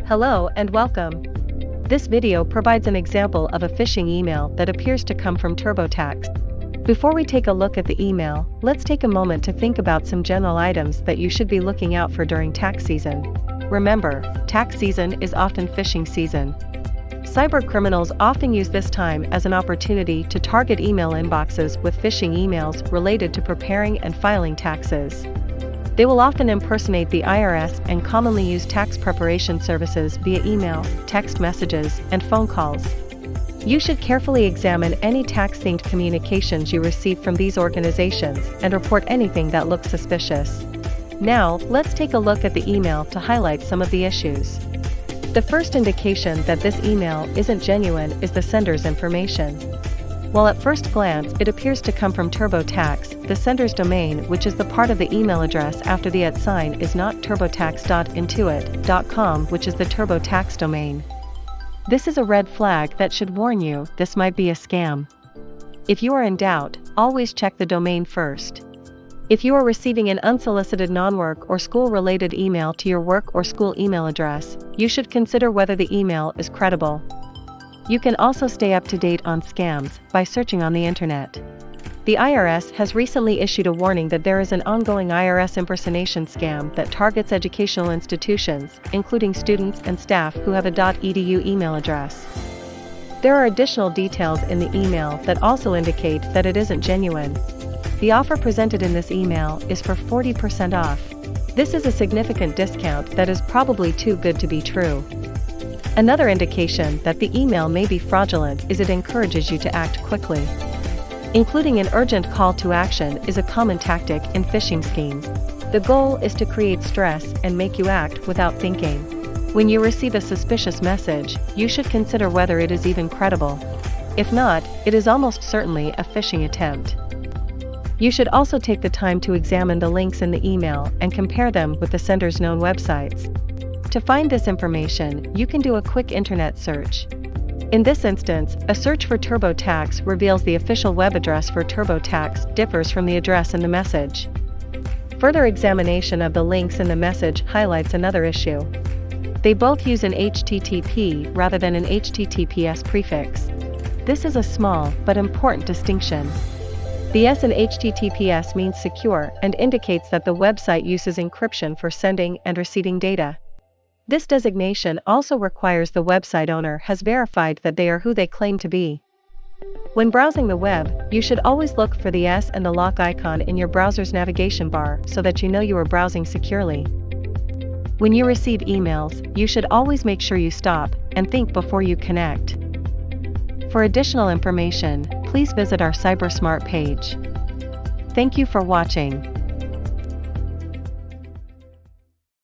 Hello and welcome. This video provides an example of a phishing email that appears to come from TurboTax. Before we take a look at the email, let's take a moment to think about some general items that you should be looking out for during tax season. Remember, tax season is often phishing season. Cybercriminals often use this time as an opportunity to target email inboxes with phishing emails related to preparing and filing taxes. They will often impersonate the IRS and commonly use tax preparation services via email, text messages, and phone calls. You should carefully examine any tax-themed communications you receive from these organizations and report anything that looks suspicious. Now, let's take a look at the email to highlight some of the issues. The first indication that this email isn't genuine is the sender's information. While at first glance it appears to come from TurboTax, the sender's domain, which is the part of the email address after the @ sign, is not turbotax.intuit.com, which is the TurboTax domain. This is a red flag that should warn you this might be a scam. If you are in doubt, always check the domain first. If you are receiving an unsolicited non-work or school-related email to your work or school email address, you should consider whether the email is credible. You can also stay up to date on scams by searching on the internet. The IRS has recently issued a warning that there is an ongoing IRS impersonation scam that targets educational institutions, including students and staff who have a .edu email address. There are additional details in the email that also indicate that it isn't genuine. The offer presented in this email is for 40% off. This is a significant discount that is probably too good to be true. Another indication that the email may be fraudulent is it encourages you to act quickly. Including an urgent call to action is a common tactic in phishing schemes. The goal is to create stress and make you act without thinking. When you receive a suspicious message, you should consider whether it is even credible. If not, it is almost certainly a phishing attempt. You should also take the time to examine the links in the email and compare them with the sender's known websites. To find this information, you can do a quick internet search. In this instance, a search for TurboTax reveals the official web address for TurboTax differs from the address in the message. Further examination of the links in the message highlights another issue. They both use an HTTP rather than an HTTPS prefix. This is a small but important distinction. The S in HTTPS means secure and indicates that the website uses encryption for sending and receiving data. This designation also requires the website owner has verified that they are who they claim to be. When browsing the web, you should always look for the S and the lock icon in your browser's navigation bar so that you know you are browsing securely. When you receive emails, you should always make sure you stop and think before you connect. For additional information, please visit our CyberSmart page. Thank you for watching.